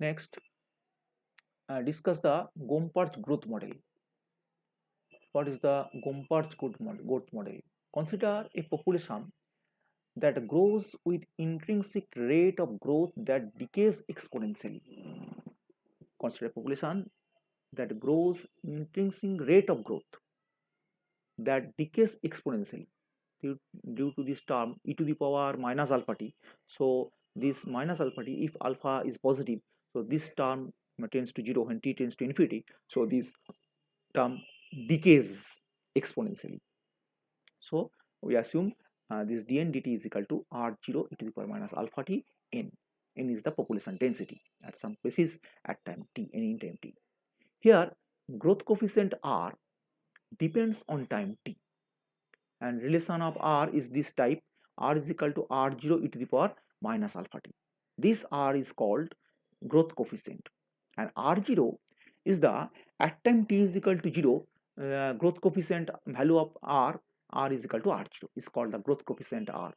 Next, discuss the Gompertz growth model. What is the Gompertz growth model? Consider a population that grows with intrinsic rate of growth that decays exponentially. Consider a population that grows intrinsic rate of growth that decays exponentially due to this term e to the power minus alpha t. So this minus alpha t, if alpha is positive, so this term tends to 0 when t tends to infinity. So this term decays exponentially. So we assume this dn dt is equal to r0 e to the power minus alpha t n. N is the population density at some basis at time t, any time t. Here growth coefficient r depends on time t, and relation of r is this type: r is equal to r0 e to the power minus alpha t. This r is called growth coefficient, and r0 is the at time t is equal to 0 growth coefficient value of r is equal to r0 is called the growth coefficient r.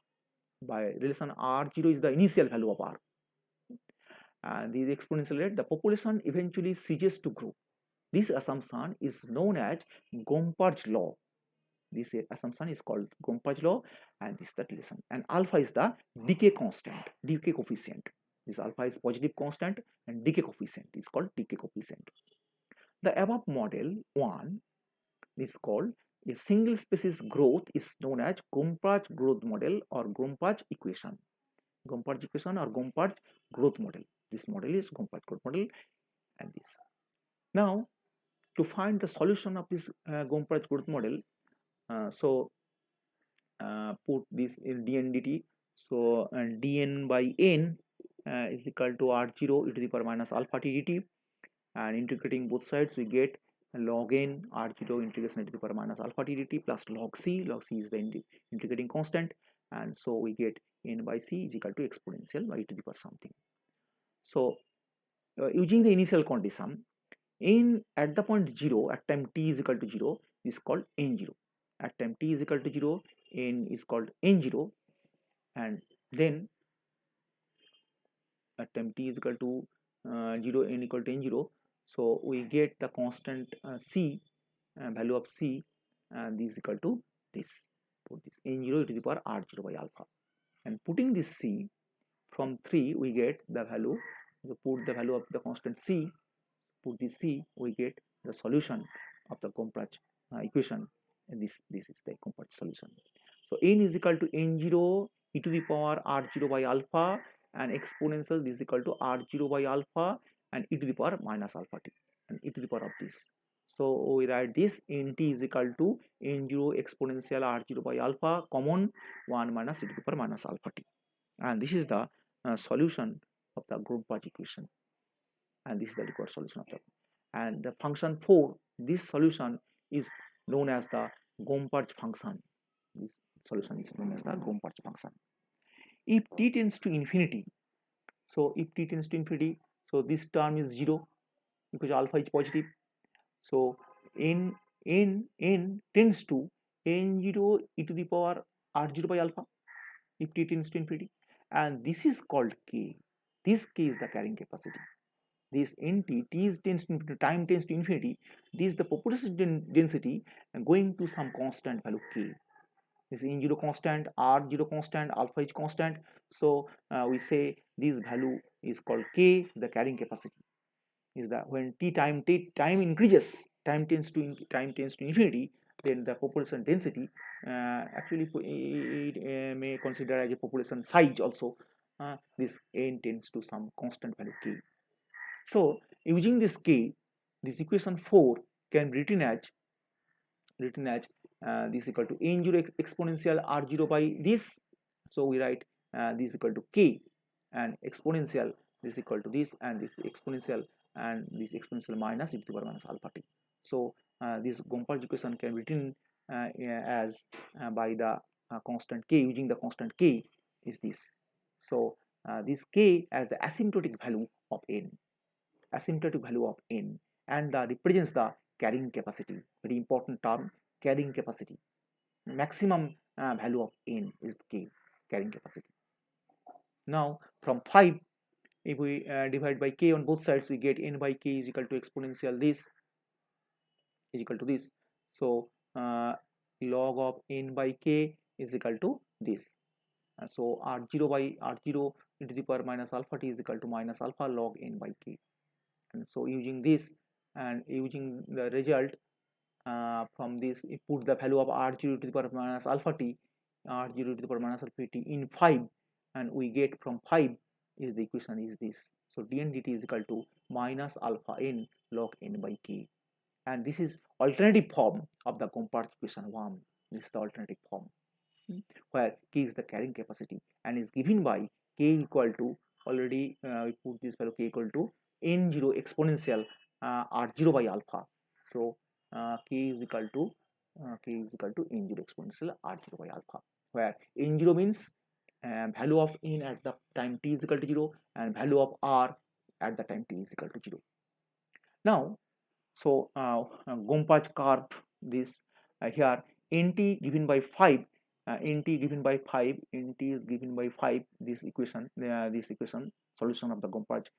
By relation, r0 is the initial value of r, and the exponential rate, the population eventually ceases to grow. This assumption is known as Gompertz law. This assumption is called Gompertz law, and this is the relation. And alpha is the decay constant, decay coefficient. This alpha is positive constant, and decay coefficient is called decay coefficient. The above model 1 is called a single species growth is known as Gompertz growth model or Gompertz equation. Gompertz equation or Gompertz growth model. This model is Gompertz growth model, and this. Now, to find the solution of this Gompertz growth model, put this in dn dt. So dn by n is equal to r0 e to the power minus alpha t dt, and integrating both sides we get log n r0 integration e to the power minus alpha t dt plus log c is the integrating constant, and so we get n by c is equal to exponential by e to the power something. So using the initial condition, n at the point 0 at time t is equal to 0 is called n0. At time t is equal to 0, n is called n0, and then at time t is equal to 0, n equal to n0. So we get the constant c, value of c, and this is equal to this. Put this n0 e to the power r0 by alpha, and putting this c from 3 we get the value. So put the value of the constant c, put this c, we get the solution of the Gompertz equation, and this is the Gompertz solution. So n is equal to n0 e to the power r0 by alpha, and exponential this is equal to r0 by alpha and e to the power minus alpha t, and e to the power of this. So we write this nt is equal to n0 exponential r0 by alpha common 1 minus e to the power minus alpha t, and this is the solution of the Gompertz equation, and this is the required solution of the. And the function 4, this solution is known as the Gompertz function. This solution is known as the Gompertz function. If t tends to infinity, so if t tends to infinity, so this term is 0 because alpha is positive. So n tends to n0 e to the power r0 by alpha if t tends to infinity, and this is called k. This k is the carrying capacity. This nt tends to infinity, time tends to infinity. This is the population density going to some constant value k. This is n0 constant, r0 constant, alpha is constant. So we say this value is called k, the carrying capacity. Is that when time increases, time tends to infinity, then the population density, actually it may consider as a population size also. This n tends to some constant value k. So using this k, this equation 4 can be written as this equal to n0 exponential r0 by this. So we write this equal to k, and exponential this equal to this, and this exponential, and this exponential minus e to the power minus alpha t. So this Gompertz equation can be written as by the constant k, using the constant k is this. So this k as the asymptotic value of n, and represents the carrying capacity. Very important term, carrying capacity. Maximum value of n is k, carrying capacity. Now from 5 if we divide by k on both sides, we get n by k is equal to exponential this is equal to this. So log of n by k is equal to this. So r0 by r0 e to the power minus alpha t is equal to minus alpha log n by k. And so using this and using the result from this, you put the value of r0 to the power minus alpha t, r0 to the power minus alpha t in 5, and we get from 5 is the equation is this. So dn dt is equal to minus alpha n log n by k, and this is alternative form of the Gompard equation 1. This is the alternative form where k is the carrying capacity and is given by k equal to, already we put this value k equal to n0 exponential r0 by alpha. So k is equal to n0 exponential r0 by alpha, where n0 means value of n at the time t is equal to 0 and value of r at the time t is equal to 0. Now, so Gompard curve this here nt given by 5, nt given by 5, nt is given by 5. This equation solution of the Gompard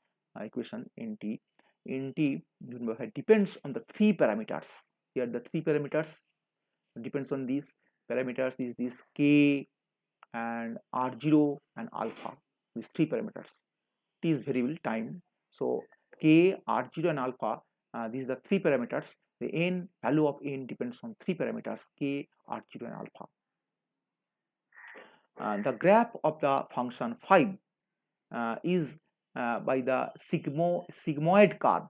equation nt given by 5 depends on the 3 parameters. Here the 3 parameters depends on these parameters is this k and r0 and alpha. These 3 parameters. T is variable time. So k, r0 and alpha, these are the 3 parameters. The n value of n depends on 3 parameters k, r0 and alpha. The graph of the function 5 is by the sigmoid curve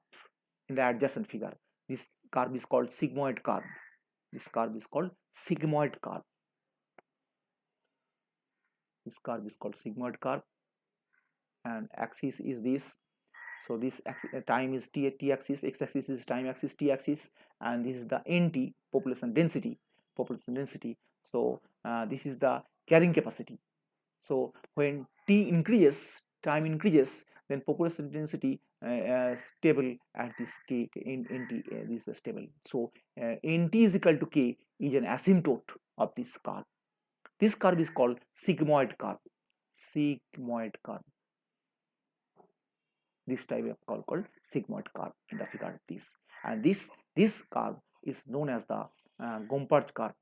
in the adjacent figure. This curve is called sigmoid curve. This curve is called sigmoid curve. This curve is called sigmoid curve, and axis is this. So this time is t axis, x axis is time axis, t axis, and this is the nt, population density. So this is the carrying capacity. So when t increases, time increases, then population density stable at this k in nt. This is stable. So nt is equal to k is an asymptote of this curve. This curve is called sigmoid curve. Sigmoid curve. This type of curve called sigmoid curve in the figure this, and this curve is known as the Gompard curve.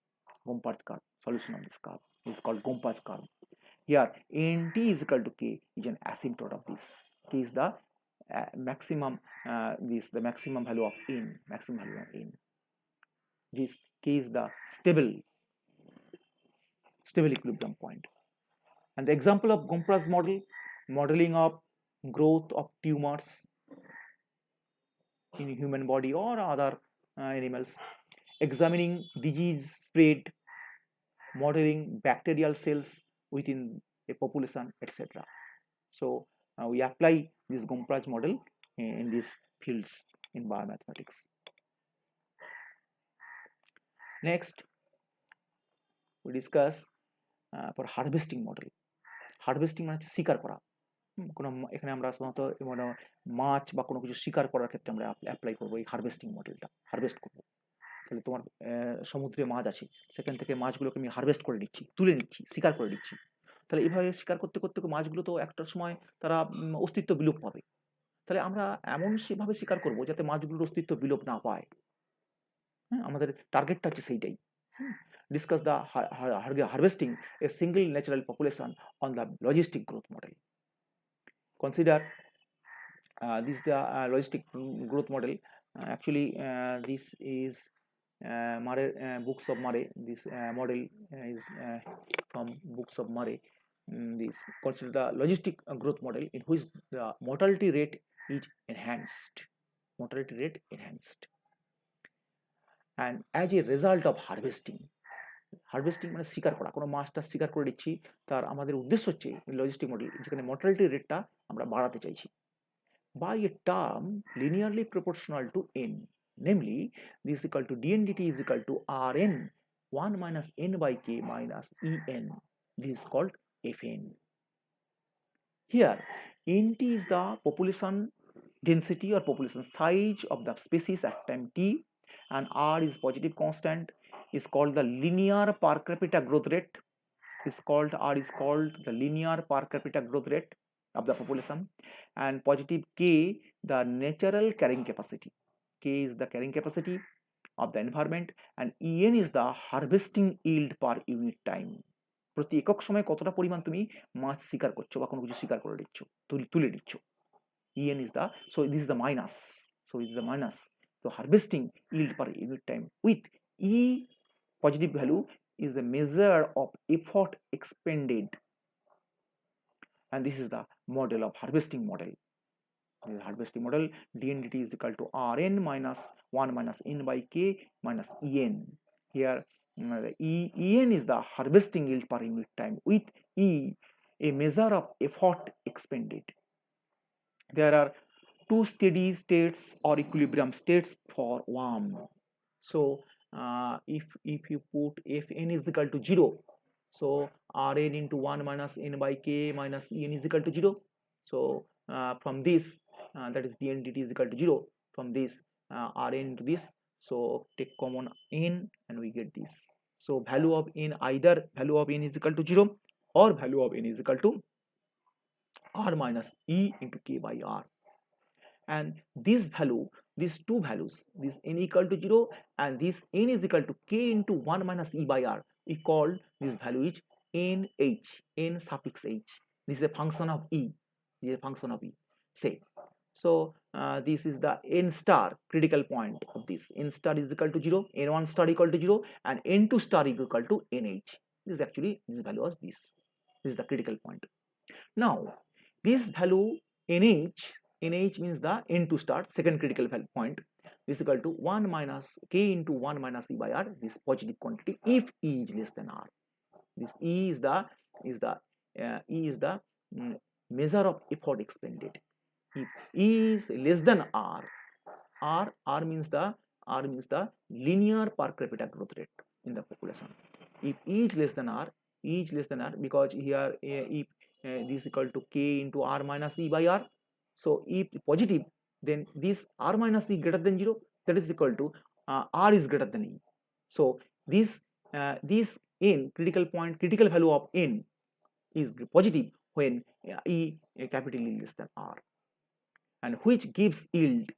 Solution of this curve is called Gompard curve. Here nt is equal to k is an asymptote of this. K is the maximum the maximum value of n, This k is the stable equilibrium point. And the example of Gompard's modeling of growth of tumors in human body or other animals, examining disease spread, modeling bacterial cells within a population, etc. So we apply this Gompard model in these fields in biomathematics. Next, we discuss for harvesting model. Harvesting মানে শিকার করা। কোনো এখানে আমরা সাধারণত মানে মাছ বা কোনো কিছু শিকার করার ক্ষেত্রে আমরা অ্যাপ্লাই করব এই হারভেস্টিং মডেলটা, হারভেস্ট করব। তাহলে তোমার সমুদ্রে মাছ আছে, সেখান থেকে মাছগুলোকে আমি হারভেস্ট করে নিচ্ছি, তুলে নিচ্ছি, শিকার করে নিচ্ছি। তাহলে এইভাবে শিকার করতে করতে মাছগুলো তো একটা সময় তারা অস্তিত্ব বিলোপ পাবে। তাহলে আমরা এমন সেভাবে শিকার করব যাতে মাছগুলোর অস্তিত্ব বিলোপ না পায়। হ্যাঁ, আমাদের টার্গেটটা হচ্ছে সেইটাই। Discuss the harvesting a single natural population on the logistic growth model. Consider this is the logistic growth model. Actually, this is Murray, books of Murray. This model is from books of Murray. This consider the logistic growth model in which the mortality rate is enhanced. And as a result of harvesting মানে শিকার করা, কোনো মাছটা শিকার করে দিচ্ছি, তার আমাদের উদ্দেশ্য হচ্ছে লজিস্টিক মডেল যেখানে মর্টালিটি রেটটা আমরা বাড়াতে চাইছি by a term linearly proportional to n, namely this is equal to dn dt is equal to rn 1 minus n by k minus en. This is called fn. Here nt is the population density or population size of the species at time t, and r is positive constant, is called the linear per capita growth rate. R is called the linear per capita growth rate. of the population, and positive K the natural carrying capacity. K is the carrying capacity of the environment, and En is the harvesting yield per unit time. প্রতি একক সময়ে কতটা পরিমাণ তুমি মাছ শিকার করছো বা কোনো কিছু শিকার করে দিচ্ছ, তুলে দিচ্ছ। En is the, so this is the minus, so this is the minus, so harvesting yield per unit time with E positive value is the measure of effort expended, and this is the model of harvesting model. This is harvesting model. dNdt is equal to Rn minus 1 minus n by k minus En. Here En is the harvesting yield per unit time with E a measure of effort expended. There are two steady states or equilibrium states for worm. So if you put Fn is equal to 0, so Rn into 1 minus n by k minus En is equal to 0. So from this that is dNdt is equal to 0. From this Rn into this, so take common n and we get this. So value of n, either value of n is equal to 0 or value of n is equal to R minus E into k by R. And this value, these two values, this n equal to 0 and this n is equal to k into 1 minus E by R, we call this value is nh, n suffix h. This is a function of E. This is a function of E. Say, so this is the n star critical point of this. N star is equal to 0, n1 star equal to 0, and n2 star equal to nh. This is actually, this value was this. This is the critical point. Now, this value nh means the n2 star, second critical value point, is equal to 1 minus k into 1 minus E by R, this positive quantity, if E is less than R. This E is the measure of effort expended. If E is less than R, R means the linear per capita growth rate in the population. If E is less than R, because here if this is equal to k into R minus E by R. So if positive, then this R minus E greater than 0, that is equal to R is greater than E. So this n critical point, critical value of n is positive when E capital E less than R, and which gives yield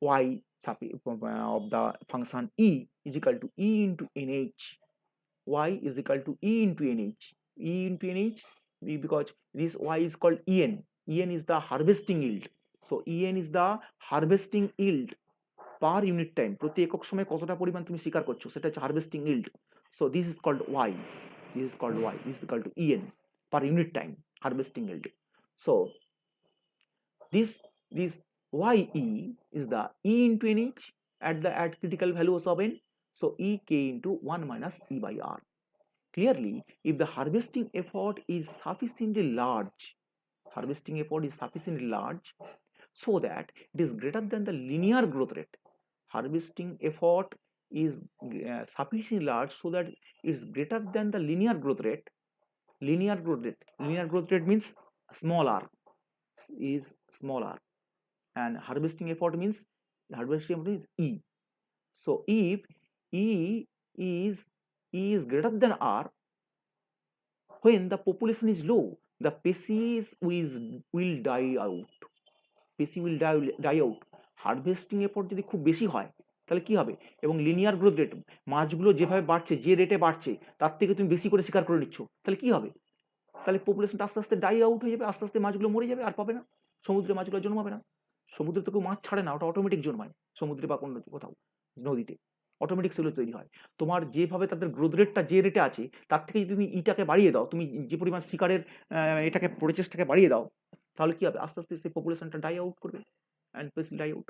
y of the function E is equal to E into nh. Y is equal to E into nh. E into nh, because this y is called En. En is the harvesting yield. So En is the harvesting yield per unit time. প্রতি একক সময়ে কতটা পরিমাণ তুমি শিকার করছো সেটা হচ্ছে harvesting yield. So this is called y. This is called y. This is equal to En per unit time, harvesting yield. So this ye is the E into nh at critical values of n. So E k into 1 minus E by R. Clearly, if the harvesting effort is sufficiently large, so that it is greater than the linear growth rate. Harvesting effort is sufficiently large so that it is greater than the linear growth rate. Linear growth rate means small r, is small r, and harvesting effort means E. So if E is greater than R, when the population is low, the species will die out. Harvesting effort যদি খুব বেশি হয় তাহলে কি হবে, এবং linear growth rate, মাছগুলো যেভাবে বাড়ছে, যে রেটে বাড়ছে তার থেকে তুমি বেশি করে শিকার করে নিচ্ছ, তাহলে কি হবে, তাহলে পপুলেশনটা আস্তে আস্তে ডাই আউট হয়ে যাবে, আস্তে আস্তে মাছগুলো মরে যাবে, আর পাবে না, সমুদ্রে মাছগুলো জন্মাবে না। সমুদ্রে তো কেউ মাছ ছাড়ে না, ওটা অটোমেটিক জন্মায় সমুদ্রে বা কোনো কোথাও নদীতে, অটোমেটিক সেগুলো তৈরি হয়। তোমার যেভাবে তাদের গ্রোথ রেটটা যে রেটে আছে তার থেকে যদি তুমি ইটাকে বাড়িয়ে দাও, তুমি যে পরিমাণ শিকারের এটাকে প্রচেষ্টাকে বাড়িয়ে দাও, তাহলে কি হবে, আস্তে আস্তে সেই পপুলেশনটা ডাই আউট করবে, and basically die out.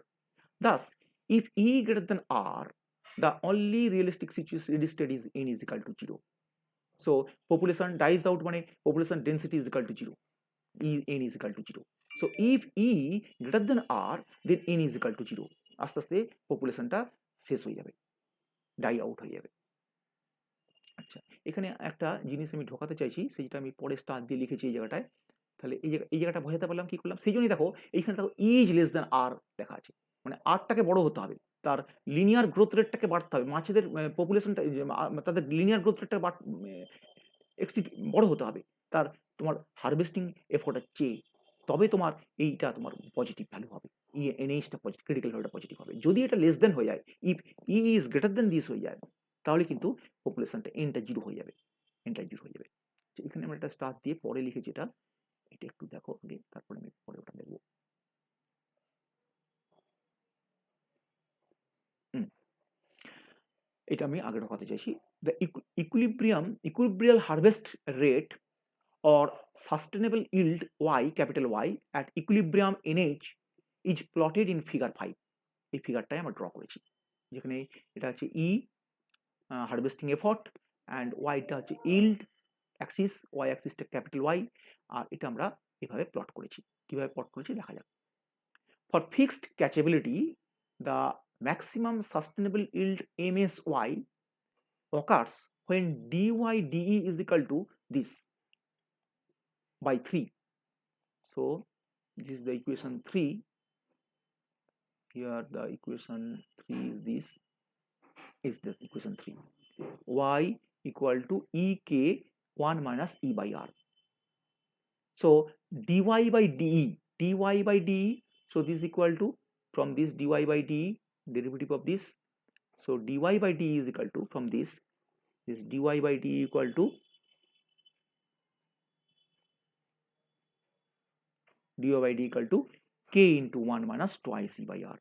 Thus, if E greater than R, the only realistic steady state is n is equal to 0. So population dies out, মানে population density is equal to 0. n is equal to 0. So if E greater than R, then n is equal to 0. আস্তে আস্তে পপুলেশনটা শেষ হয়ে যাবে, die out হয়ে যাবে। আচ্ছা, এখানে একটা জিনিস আমি ঢোকাতে চাইছি, সেটা আমি পরে স্টার দিয়ে লিখেছি এই জায়গাটায়। তাহলে এই জায়গাটা বোঝাতে পারলাম, কি করলাম, সেই জন্যই দেখো এইখানে দেখো ইজ লেস দেন আর লেখা আছে, মানে আরটাকে বড় হতে হবে, তার লিনিয়ার গ্রোথ রেটটাকে বাড়তে হবে, মাছেদের পপুলেশনটা তাদের লিনিয়ার গ্রোথ রেটটা বড় হতে হবে তার তোমার হারভেস্টিং এফোর্টের চেয়ে। তবে তোমার এইটা তোমার পজিটিভ ভ্যালু হবে, এনএইচটা পজিটিভ, ক্রিটিক্যাল ভ্যালুটা পজিটিভ হবে। যদি এটা লেস দেন হয়ে যায়, if E is greater than this হয়ে যায়, তাহলে কিন্তু পপুলেশনটা এনটা জিরো হয়ে যাবে, এনটা জিরো হয়ে যাবে। এখানে আমরা একটা স্টার দিয়ে পরে লিখেছি এটা, এটা একটু দেখো আগে, তারপরে আমি পরে ওটা দেখবো। এটা আমি আগে ঢোকাতে চাইছি। The equilibrial harvest rate or sustainable yield y, capital Y, at equilibrium NH is plotted in figure 5. এই ফিগারটাই আমরা ড্র করেছি, যেখানে এটা হচ্ছে ই হারভেস্টিং এফর্ট অ্যান্ড ওয়াইটা হচ্ছে ইল্ড অ্যাক্সিস, ওয়াই অ্যাক্সিসটা ক্যাপিটাল ওয়াই, আর এটা আমরা এভাবে প্লট করেছি। কিভাবে প্লট করেছি দেখা যাক। For fixed catchability the maximum sustainable yield MSY occurs when dy dE is equal to this by 3. So this is the equation 3. Here the equation 3 is this equation 3. Y equal to ek 1 minus e by r. So dy by de, so this is equal to, from this dy by de, derivative of this, so dy by de is equal to, from this dy by de equal to dy by d equal to k into 1 minus twice e by r.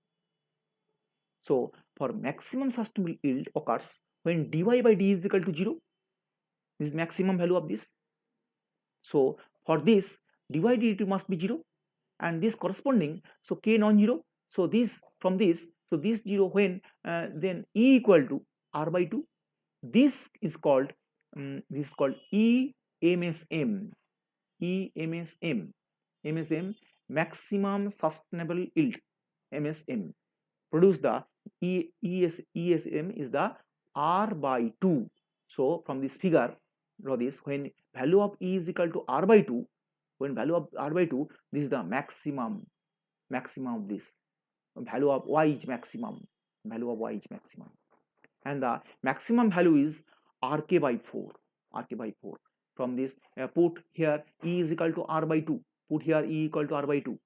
So for maximum sustainable yield occurs when dy by d is equal to 0. This is maximum value of this. So for this dy dt must be 0 and this corresponding, so k non-zero. So this, from this, so this 0 when then e equal to r by 2. This is called EMSM. MSM, maximum sustainable yield. MSM produce the ESM is the r by 2. So from this figure, draw this, when value of e is equal to r by 2, when value of r by 2, this is the maximum of this, value of y is maximum, and the maximum value is rk by 4. From this put here e is equal to r by 2, put here e equal to r by 2,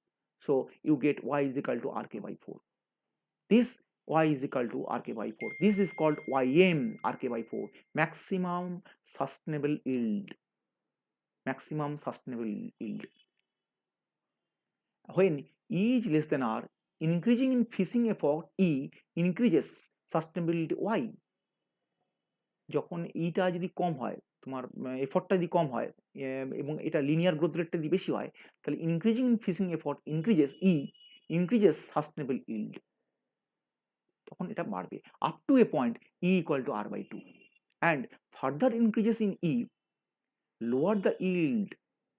so you get y is equal to rk by 4. This y is equal to rk by 4, this is called ym, rk by 4, maximum sustainable yield. When e is less than r, increasing in fishing effort e increases sustainability y. যখন ইটা যদি কম হয়, তোমার এফর্টটা যদি কম হয় এবং এটা linear growth রেটটা যদি বেশি হয়, তাহলে increasing in fishing effort increases sustainable yield, তখন এটা বাড়বে up to a point E equal to R by 2, and further increases in E lower the yield.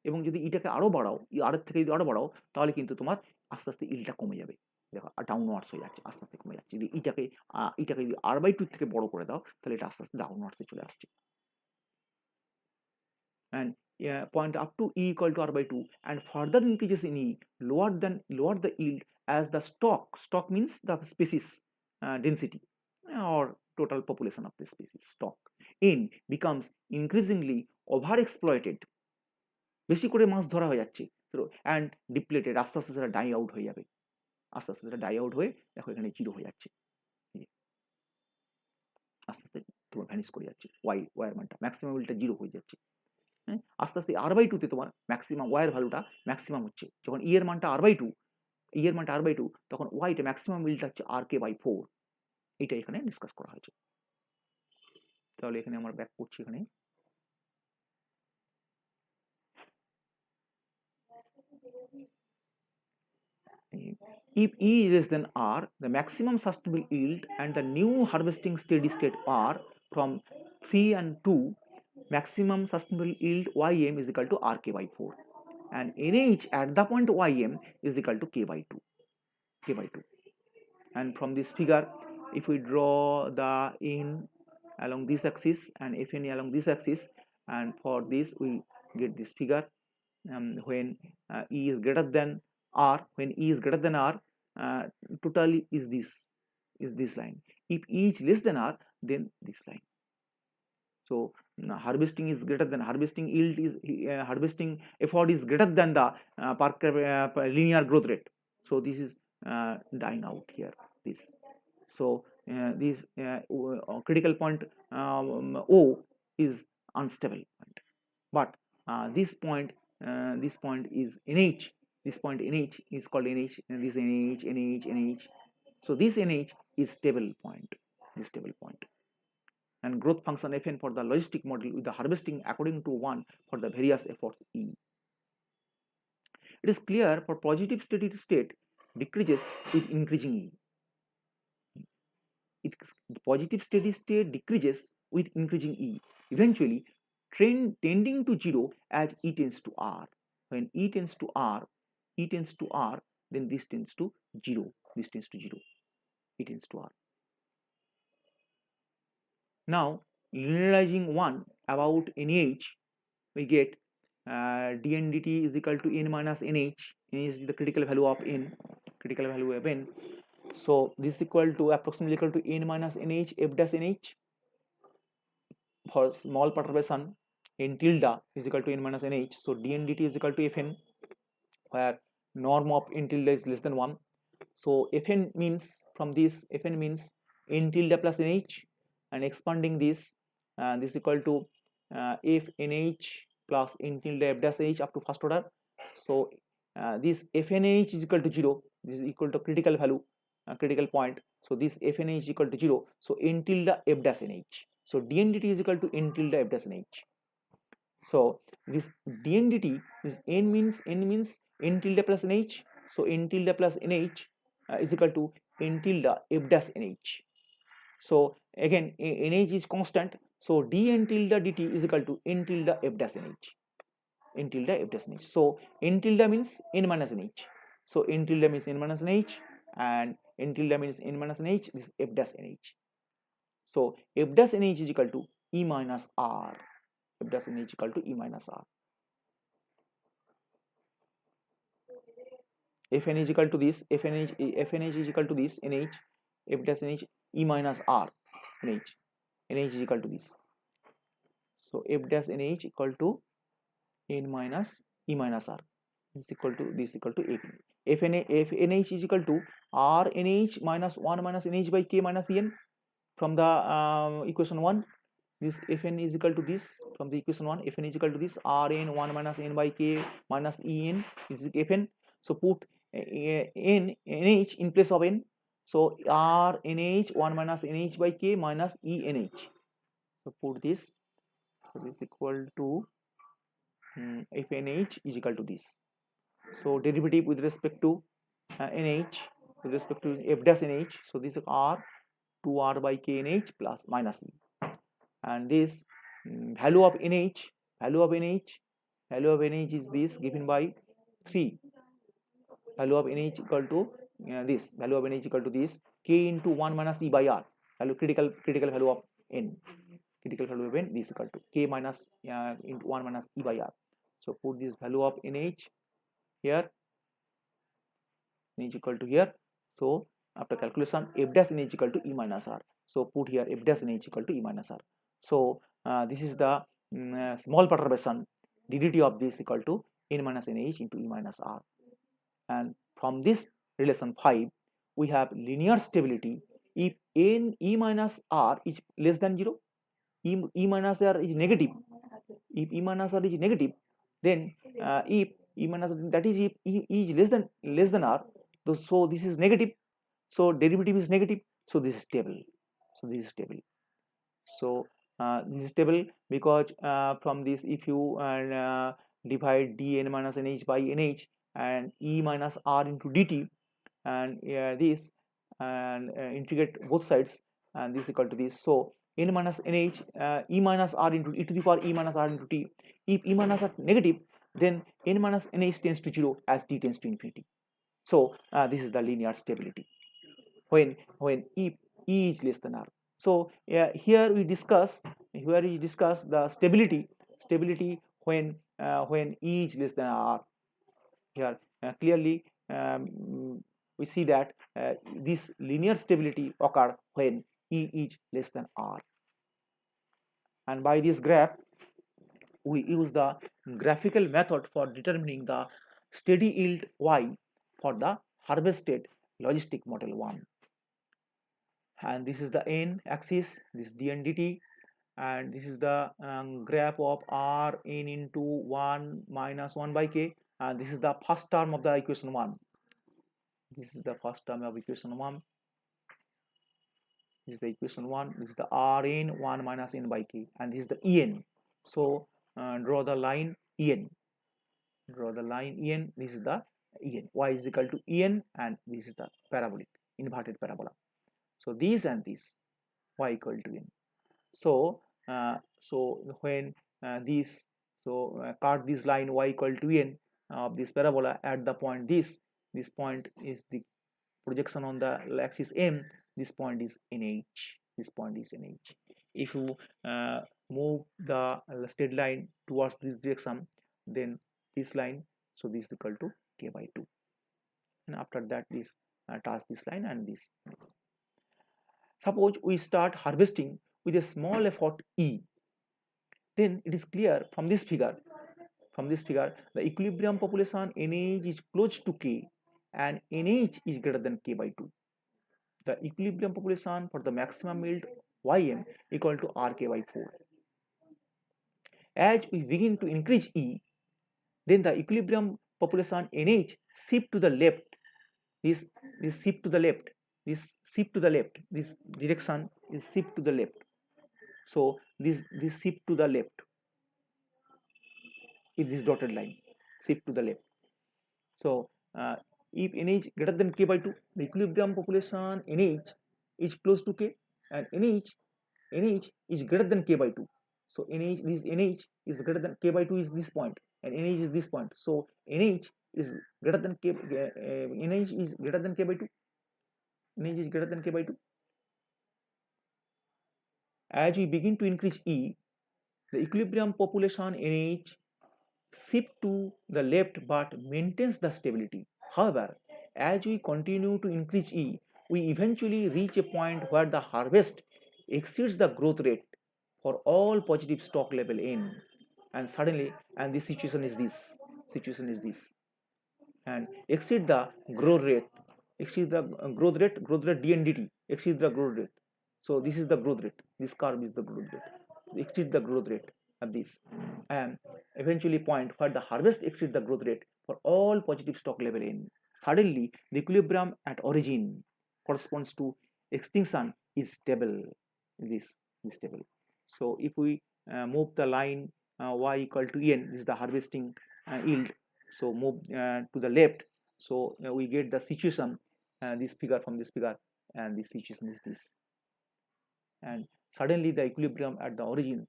এবং যদি ইটাকে আরও বাড়াও, আর থেকে যদি আরও বাড়াও, তাহলে কিন্তু তোমার আস্তে আস্তে ইল্ডটা কমে যাবে, দেখো ডাউনওয়ার্ডস হয়ে যাচ্ছে, আস্তে আস্তে কমে যাচ্ছে। যদি ইটাকে যদি আর বাই 2 থেকে বড় করে দাও, তাহলে এটা আস্তে আস্তে ডাউনওয়ার্ডসে চলে আসছে। And point up to e equal to r by 2, and further increases in e lower the yield as the stock means the species density or total population of the species stock in becomes increasingly overexploited, বেশি করে মাছ ধরা হয়ে যাচ্ছে, and depleted, আস্তে আস্তে সেটা die out হয়ে যাবে, হয়ে দেখো এখানে জিরো হয়ে যাচ্ছে, আস্তে আস্তে তোমার ভ্যানিশ করে যাচ্ছে, ওয়াই এর মানটা ম্যাক্সিমাম ভ্যালুটা জিরো হয়ে যাচ্ছে। হ্যাঁ, আস্তে আস্তে আর বাই 2তে তোমার ম্যাক্সিমাম ওয়াইয়ের ভ্যালুটা ম্যাক্সিমাম হচ্ছে, যখন ই এর মানটা আর বাই 2, তখন ওয়াইটা ম্যাক্সিমাম ভ্যালুটা হচ্ছে আর কে বাই 4। এটা এখানে ডিসকাস করা হয়েছে। তাহলে এখানে আমরা ব্যাক করছি, এখানে if E is less than R, the maximum sustainable yield and the new harvesting steady state are from 3 and 2, maximum sustainable yield Ym is equal to Rk by 4, and NH at the point Ym is equal to K by 2. And from this figure, if we draw the N along this axis and Fn along this axis, and for this we get this figure when E is greater than R, totally is this line. If E is less than R, then this line. So harvesting is greater than harvesting yield is harvesting effort is greater than the linear growth rate. So this is dying out here. This so this critical point O is unstable point, but this point is NH. This point NH is called NH, and this NH. So this NH is stable point. This stable point. And growth function Fn for the logistic model with the harvesting according to 1 for the various efforts E. It is clear for positive steady state decreases with increasing E. Positive steady state decreases with increasing E, eventually tending to 0 as E tends to R. When E tends to R, then this tends to 0. This tends to 0. E tends to R. Now, linearizing 1 about NH, we get dn dt is equal to n minus nh. N is the critical value of n. So this is equal to approximately equal to n minus nh f dash nh. For small perturbation, n tilde is equal to n minus nh. So dn dt is equal to fn, where norm of n tilde is less than 1. So fn means, from this, fn means n tilde plus nh, and expanding this, this is equal to f nh plus n tilde f dash h up to first order. So this fnh is equal to 0. This is equal to critical value, critical point. So this fnh is equal to 0. So n tilde f dash nh. So dn dt is equal to n tilde f dash nh. So this dn dt is n means n tilde plus nh. So n tilde plus nh is equal to n tilde f dash nh. So again nh is constant, so dn tilde dt is equal to n tilde f dash nh. N tilde f dash nh. So n tilde means n minus nh. So n tilde means n minus nh, and n tilde means n minus nh. This is f dash nh. So f dash nh is equal to E minus R. F dash nh is equal to E minus R. Fn is equal to this. Fn is equal to this nh. F dash nh E minus R. nh is equal to this. So f dash nh equal to n minus E minus R. This equal to fnh is equal to R nh minus 1 minus nh by k minus en from the equation 1. This fn is equal to this from the equation 1. Fn is equal to this Rn 1 minus n by k minus En is fn. So put nh in place of n. So Rnh 1 minus nh by k minus Enh. So put this. So this is equal to fnh is equal to this. So derivative with respect to nh, with respect to f dash nh. So this is R 2r by k nh plus minus e, and this value of nh is this given by 3. Value of nh equal to this. Value of nh equal to this k into 1 minus e by r. Value critical value of n. Critical value of n is equal to k minus into 1 minus e by r. So put this value of nh here. N is equal to here. So after calculation, f dash n is equal to E minus R. So put here f dash n is equal to E minus R. So this is the small perturbation. ddt of this equal to n minus nh into E minus R. And from this relation 5, we have linear stability if n E minus R is less than 0. E minus R is negative. If E minus R is negative, then if E minus, that is if E is less than R, so this is negative. So derivative is negative. So this is stable. So this is stable. So this is stable because from this, if you divide dn minus nh by nh and E minus R into dt, and this, and integrate both sides, and this equal to this. So n minus nh E minus R into e to the power E minus R into t. If E minus R negative, then n minus nh tends to 0 as t tends to infinity. So this is the linear stability when E is less than R. So here we discuss the stability when E is less than R. Here clearly we see that this linear stability occur when E is less than R. and by this graph we use the graphical method for determining the steady yield y for the harvested logistic model 1. And this is the n axis, this dn dt, and this is the graph of r n into 1 minus 1 by k, and this is the first term of the equation 1. This is the first term of equation 1. This is the equation 1. This is the rn 1 minus n by k, and this is the en. So draw the line en. Draw the line en. This is the en. Y is equal to en, and this is the parabolic inverted parabola. So these and this, y equal to n. So when this, cut this line y equal to n of this parabola at the point this point is the projection on the axis m. This point is nh. This point is nh. If you move the straight line towards this direction, then this line, so this is equal to k by 2, and after that this touch this line and this. Suppose we start harvesting with a small effort E, then it is clear from this figure the equilibrium population NH is close to K and NH is greater than K by 2. The equilibrium population for the maximum yield Ym equal to Rk by 4. As we begin to increase E, then the equilibrium population NH shift to the left. This shift to the left. This shift to the left. This direction is shift to the left. So this shift to the left. If this dotted line shift to the left. So if NH greater than K by 2, the equilibrium population NH is close to K, and NH is greater than K by 2. So this NH is greater than K by 2 is this point, and NH is this point. So NH is greater than K. NH is greater than K by 2. NH is greater than K by 2. As we begin to increase E, the equilibrium population NH shift to the left but maintains the stability. However, as we continue to increase E, we eventually reach a point where the harvest exceeds the growth rate for all positive stock level N, and suddenly, and this situation is this, and exceed the growth rate, growth rate dn dt exceeds the growth rate. So this is the growth rate, this curve is the growth rate, exceed the growth rate of this, and eventually point where the harvest exceeds the growth rate for all positive stock level N. Suddenly the equilibrium at origin corresponds to extinction is stable. This is stable. So if we move the line y equal to n, this is the harvesting yield, so move to the left, so we get the situation, this figure from this figure, and this situation is this, and suddenly the equilibrium at the origin,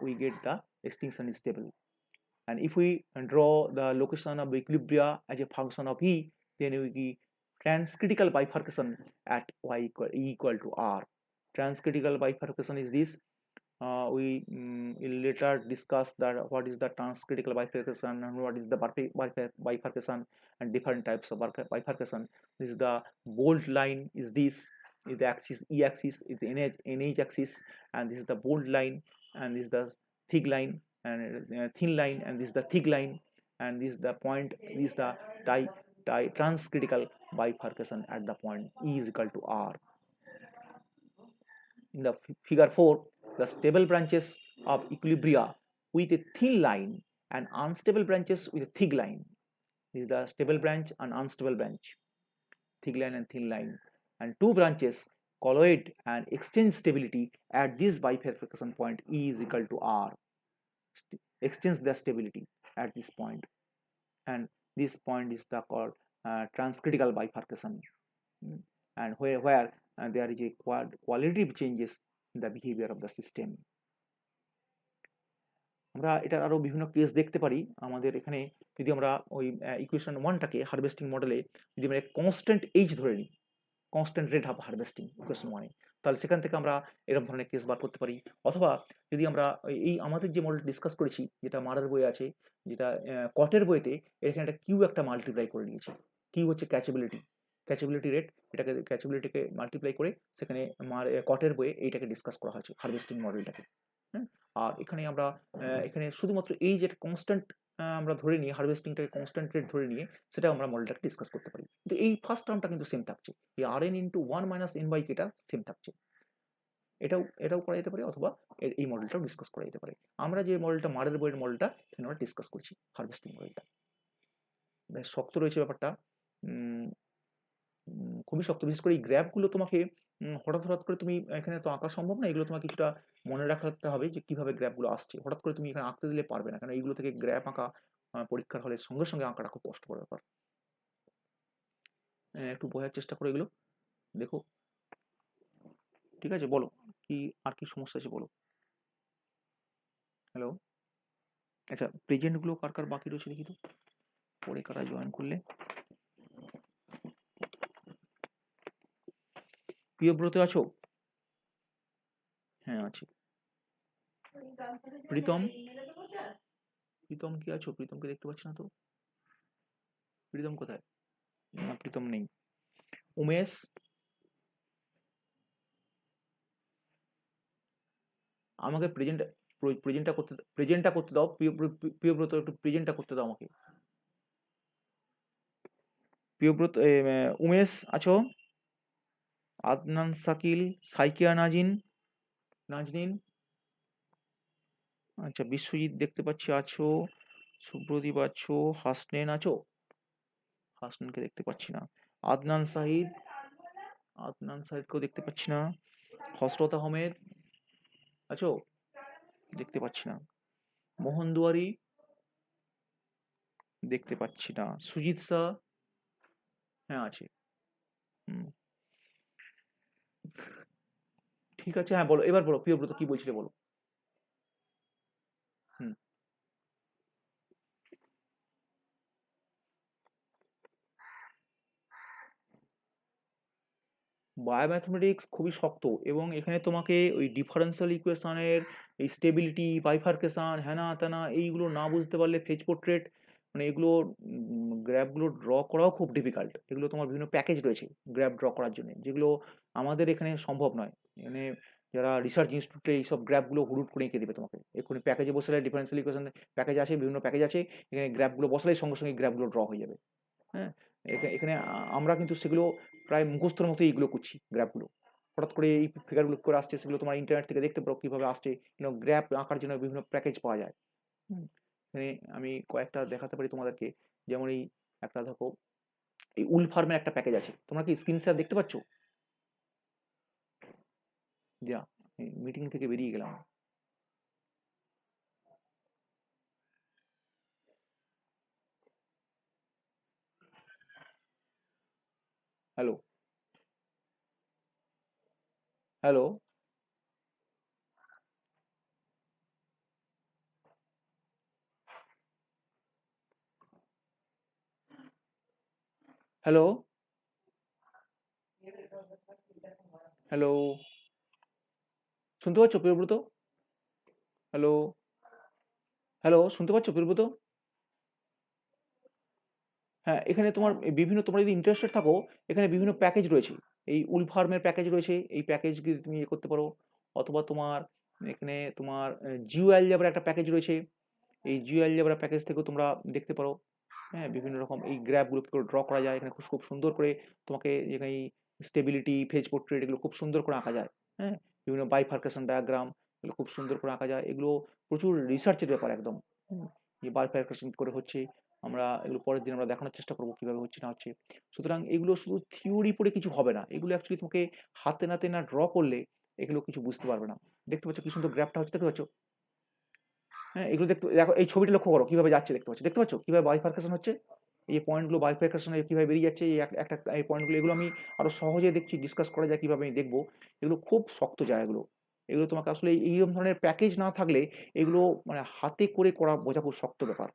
we get the extinction is stable. And if we draw the location of the equilibria as a function of E, then we get transcritical bifurcation at y equal to R. Transcritical bifurcation is this. We will later discuss that what is the transcritical bifurcation and what is the bifurcation and different types of bifurcation. This is the bold line is this, is the axis E axis, is the NH axis, and this is the bold line, and this is the thick line, and thin line, and this is the thick line, and this is the point, this is the transcritical bifurcation at the point E is equal to R. In the figure 4, the stable branches of equilibria with a thin line and unstable branches with a thick line. This is the stable branch and unstable branch, thick line and thin line, and two branches colloid and exchange stability at this bifurcation point E is equal to R. Exchange the stability at this point, and this point is the called transcritical bifurcation, and where there is a qualitative changes in the behavior of the system. আমরা এটার আরো বিভিন্ন case দেখতে পারি। আমাদের এখানে যদি আমরা ওই ইকুয়েশন 1টাকে হারভেস্টিং মডেলে যদি আমরা কনস্ট্যান্ট এইচ ধরে নিই, constant rate of harvesting equation 1, তাহলে সেখান থেকে আমরা এরকম ধরনের কেস বার করতে পারি। অথবা যদি আমরা এই আমাদের যে মডেল ডিসকাস করেছি, যেটা মারার বই আছে, যেটা কটের বইতে, এখানে একটা কিউ একটা মাল্টিপ্লাই করে নিয়েছি। কিউ হচ্ছে ক্যাচেবিলিটি রেট, এটাকে ক্যাচেবিলিটিকে মাল্টিপ্লাই করে সেখানে কটের বইয়ে এইটাকে ডিসকাস করা হয়েছে হারভেস্টিং মডেলটাকে। হ্যাঁ, আর এখানে আমরা এখানে শুধুমাত্র এই যে কনস্ট্যান্ট আমরা ধরে নিয়ে হারভেস্টিংটাকে কনস্ট্যান্ট রেট ধরে নিয়ে সেটা আমরা মডেলটাকে ডিসকাস করতে পারি। কিন্তু এই ফার্স্ট টার্মটা কিন্তু সেম থাকছে, এই Rn into 1 minus N by কেটা সেম থাকছে। এটাও করা যেতে পারে, অথবা এই মডেলটাও ডিসকাস করা যেতে পারে। আমরা যে মডেলটা মারের বইয়ের মডেলটা এখানে আমরা ডিসকাস করছি, হারভেস্টিং মডেলটা। বেশ শক্ত রয়েছে ব্যাপারটা, খুবই শক্ত। বিশেষ করে এই গ্র্যাফগুলো তোমাকে হঠাৎ করে তুমি এখানে তো আঁকা সম্ভব না, এগুলো তোমাকে কিছুটা মনে রাখতে হবে যে কিভাবে গ্র্যাফগুলো আসছে। হঠাৎ করে তুমি এখানে আঁকতে দিলে পারবে না, কারণ এইগুলো থেকে গ্র্যাফ আঁকা পরীক্ষার হলে সঙ্গে সঙ্গে আঁকাটা খুব কষ্টকর ব্যাপার। একটু বোঝার চেষ্টা করো এগুলো, দেখো। ঠিক আছে, বলো কি আর কি সমস্যা আছে বলো। হ্যালো, আচ্ছা প্রেজেন্টগুলো কার কার বাকি রয়েছে দেখি তো, পরে কারা জয়েন করলে। প্রিয়ব্রত আছো? হ্যাঁ আছি। প্রীতম, প্রীতম কি আছো? প্রীতমকে দেখতে পাচ্ছি না তো, প্রীতম কোথায়? না প্রীতম নেই। উমেশ, আমাকে প্রেজেন্টটা করতে দাও। প্রিয়ব্রত একটু প্রেজেন্টটা করতে দাও আমাকে। প্রিয়ব্রত, উমেশ আছো? আদনান, শাকিল, সাইকিয়া, নাজনীন, আচ্ছা বিশ্বজিৎ দেখতে পাচ্ছি আছো, সুব্রদীপ আছো, হাসনেন আছো? হাসনেনকে দেখতে পাচ্ছি না। আদনান সাহিদকেও দেখতে পাচ্ছি না। হসরত আহমেদ আছো? দেখতে পাচ্ছি না। মোহন দুয়ারি দেখতে পাচ্ছি না। সুজিত শাহ, হ্যাঁ আছে। ঠিক আছে, হ্যাঁ বলো, এবার বলো প্রিয়ব্রত কি বলছিলে বলো। হুম, বায়োম্যাথমেটিক্স খুবই শক্ত, এবং এখানে তোমাকে ওই ডিফারেন্সিয়াল ইকুয়েশনের এই স্টেবিলিটি, বাইফার্কেশন, হ্যানা ত্যানা এইগুলো না বুঝতে পারলে ফেজ পোর্ট্রেট মানে এগুলো গ্র্যাফগুলো ড্র করাও খুব ডিফিকাল্ট। এগুলো তোমার বিভিন্ন প্যাকেজ রয়েছে গ্র্যাফ ড্র করার জন্য, যেগুলো আমাদের এখানে সম্ভব নয়। মানে যারা রিসার্চ ইনস্টিটিউটে এইসব গ্র্যাফগুলো হুড়ুট করে এঁকে দেবে তোমাকে, এক্ষুনি প্যাকেজে বসালে ডিফারেন্সিয়াল ইকুয়েশন প্যাকেজ আছে, বিভিন্ন প্যাকেজ আছে, এখানে গ্র্যাফগুলো বসালেই সঙ্গে সঙ্গে গ্র্যাফগুলো ড্র হয়ে যাবে। হ্যাঁ, এখানে আমরা কিন্তু সেগুলো প্রায় মুখস্থর মতো এইগুলো করছি গ্র্যাফগুলো। হঠাৎ করে এই ফিগারগুলো করে আসছে, সেগুলো তোমার ইন্টারনেট থেকে দেখতে পারো কীভাবে আসছে। গ্র্যাফ আঁকার জন্য বিভিন্ন প্যাকেজ পাওয়া যায়। এখানে আমি কয়েকটা দেখাতে পারি তোমাদেরকে। যেমন এই একটা দেখো, এই উল ফার্মের একটা প্যাকেজ আছে, তোমরা কি স্ক্রিন শেয়ার দেখতে পাচ্ছ? যা, মিটিং থেকে বেরিয়ে গেলাম। হ্যালো, হ্যালো, হ্যালো, হ্যালো, শুনতে পাচ্ছ প্রিয়ব্রত? হ্যালো, হ্যালো, শুনতে পাচ্ছ প্রিয়ব্রত? হ্যাঁ, এখানে তোমার বিভিন্ন, তোমরা যদি ইন্টারেস্টেড থাকো এখানে বিভিন্ন প্যাকেজ রয়েছে। এই উল ফার্মের প্যাকেজ রয়েছে, এই প্যাকেজ তুমি ইয়ে করতে পারো। অথবা তোমার এখানে তোমার জিও অ্যালজেব্রা একটা প্যাকেজ রয়েছে, এই জিও অ্যালজেব্রা প্যাকেজ থেকেও তোমরা দেখতে পারো। হ্যাঁ, বিভিন্ন রকম এই গ্র্যাফগুলো কী করে ড্র করা যায়, এখানে খুব সুন্দর করে তোমাকে এখানে এই স্টেবিলিটি, ফেজ পোর্ট্রেট এগুলো খুব সুন্দর করে আঁকা যায়। হ্যাঁ, বিভিন্ন বাইফার্কেশন ডায়াগ্রাম এগুলো খুব সুন্দর করে আঁকা যায়। এগুলো প্রচুর রিসার্চের ব্যাপার একদম। যে বাইফার্কেশন করে হচ্ছে, আমরা এগুলো পরের দিন আমরা দেখানোর চেষ্টা করবো কীভাবে হচ্ছে না হচ্ছে। সুতরাং এগুলো শুধু থিওরি পড়ে কিছু হবে না, এগুলো অ্যাকচুয়ালি তোমাকে হাতে নাতে না ড্র করলে এগুলো কিছু বুঝতে পারবে না। দেখতে পাচ্ছ কি সুন্দর গ্র্যাফটা হচ্ছে, দেখতে পাচ্ছ? হ্যাঁ, এগুলো দেখতে দেখো, এই ছবিটা লক্ষ্য করো কীভাবে যাচ্ছে, দেখতে পাচ্ছ কীভাবে বাইফার্কেশন হচ্ছে। এই পয়েন্টগুলো বাইফার্কেশনে কীভাবে বেরিয়ে যাচ্ছে, এই একটা এই পয়েন্টগুলো, এগুলো আমি আরও সহজে দেখছি, ডিসকাস করা যায় কীভাবে আমি দেখবো। এগুলো খুব শক্ত জায়গাগুলো, এগুলো তোমাকে আসলে এইরকম ধরনের প্যাকেজ না থাকলে এগুলো মানে হাতে করে করা বোঝা খুব শক্ত ব্যাপার।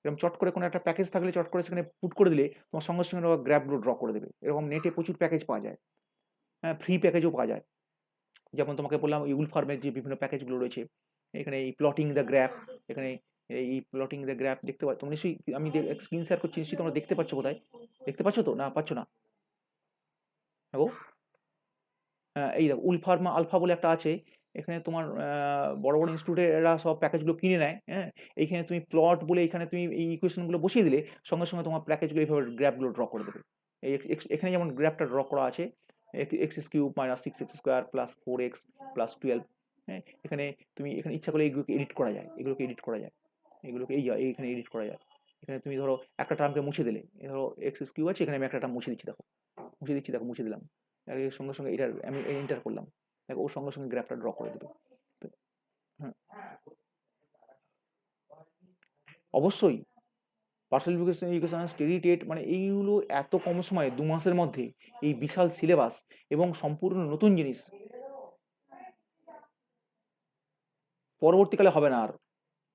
এরকম চট করে কোনো একটা প্যাকেজ থাকলে চট করে সেখানে পুট করে দিলে তোমার সঙ্গে সঙ্গে গ্র্যাফগুলো ড্র করে দেবে। এরকম নেটে প্রচুর প্যাকেজ পাওয়া যায়। হ্যাঁ, ফ্রি প্যাকেজও পাওয়া যায়। যেমন তোমাকে বললাম এই উল ফার্মের যে বিভিন্ন প্যাকেজগুলো রয়েছে, এখানে এই প্লটিং দ্য গ্র্যাফ, এখানে এই প্লটিং দ্য গ্র্যাফ দেখতে পাচ্ছ তোমরা নিশ্চয়ই, আমি স্ক্রিন শেয়ার করছি নিশ্চয়ই তোমরা দেখতে পাচ্ছ কোথায়, দেখতে পাচ্ছ তো না পাচ্ছ না? হ্যাঁ, এই দেখো উল ফার্মা আলফা বলে একটা আছে, এখানে তোমার বড় বড় ইনস্টিটিউটেরা সব প্যাকেজগুলো কিনে নেয়, হ্যাঁ। এইখানে তুমি প্লট বলে এখানে তুমি এই ইকুয়েশনগুলো বসিয়ে দিলে সঙ্গে সঙ্গে তোমার প্যাকেজগুলো এইভাবে গ্রাফগুলো ড্র করে দেবে। এই এখানে যেমন গ্রাফটা ড্র করা আছে, x cube minus 6x square plus 4x plus 12, হ্যাঁ। এখানে তুমি এখানে ইচ্ছা করলে এইগুলোকে এডিট করা যায়, এগুলোকে এডিট করা যায়, এগুলোকে এইখানে এডিট করা যায়। এখানে তুমি ধরো একটা টার্মকে মুছে দিলে, ধরো এক্স কিউব আছে, এখানে আমি একটা টার্ম মুছে দিচ্ছি, দেখো মুছে দিচ্ছি, দেখো মুছে দিলাম, এর সঙ্গে সঙ্গে এটার আমি এন্টার করলাম, দেখো ওর সঙ্গে সঙ্গে গ্রাফটা ড্র করে দেবে। হ্যাঁ, অবশ্যই পার্সোনাল এডুকেশন স্টেডি টেট মানে এইগুলো এত কম সময়ে 2 মাসের মধ্যে এই বিশাল সিলেবাস এবং সম্পূর্ণ নতুন জিনিস পরবর্তীকালে হবে না, আর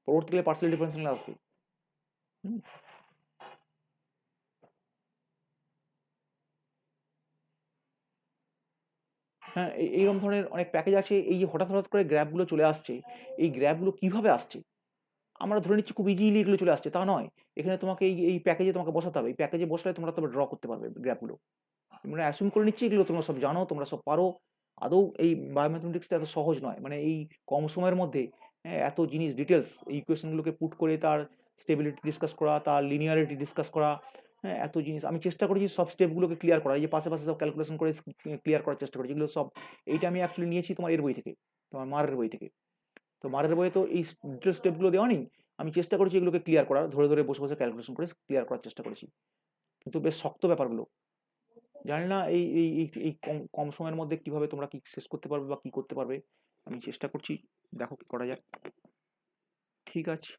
পরবর্তীকালে পার্সোনাল ডিফারেন্স আসবে। হ্যাঁ, এইরকম ধরনের অনেক প্যাকেজ আছে। এই যে হঠাৎ হঠাৎ করে গ্র্যাবগুলো চলে আসছে, এই গ্র্যাবগুলো কিভাবে আসছে আমরা ধরে নিচ্ছি খুব ইজিলি এগুলো চলে আসছে, তা নয়। এখানে তোমাকে এই প্যাকেজে তোমাকে বসাতে হবে, এই প্যাকেজে বসলে তোমরা তবে ড্র করতে পারবে গ্র্যাবগুলো। আমরা অ্যাসিউম করে নিচ্ছি এগুলো তোমরা সব জানো, তোমরা সব পারো। আদৌ এই বায়োম্যাথমেটিক্সটা এত সহজ নয়, মানে এই কম সময়ের মধ্যে এত জিনিস ডিটেলস এই ইকুয়েশনগুলোকে পুট করে তার স্টেবিলিটি ডিসকাস করা, তার লিনিয়ারিটি ডিসকাস করা, হ্যাঁ এত জিনিস আমি চেষ্টা করেছি সব স্টেপগুলোকে ক্লিয়ার করা, এই যে পাশে পাশে সব ক্যালকুলেশন করে ক্লিয়ার করার চেষ্টা করেছি এগুলো সব। এইটা আমি অ্যাকচুয়ালি নিয়েছি তোমার এর বই থেকে, তোমার মারের বই থেকে। তো মারের বইয়ে তো এই ডিটেল স্টেপগুলো দেওয়া নেই, আমি চেষ্টা করেছি এগুলোকে ক্লিয়ার করার, ধরে ধরে বসে বসে ক্যালকুলেশন করে ক্লিয়ার করার চেষ্টা করেছি, কিন্তু বেশ শক্ত ব্যাপারগুলো। জানি না এই এই এই এই কম কম সময়ের মধ্যে কিভাবে তোমরা কি শেষ করতে পারবে বা কি করতে পারবে, আমি চেষ্টা করছি, দেখো কি করা যায়। ঠিক আছে।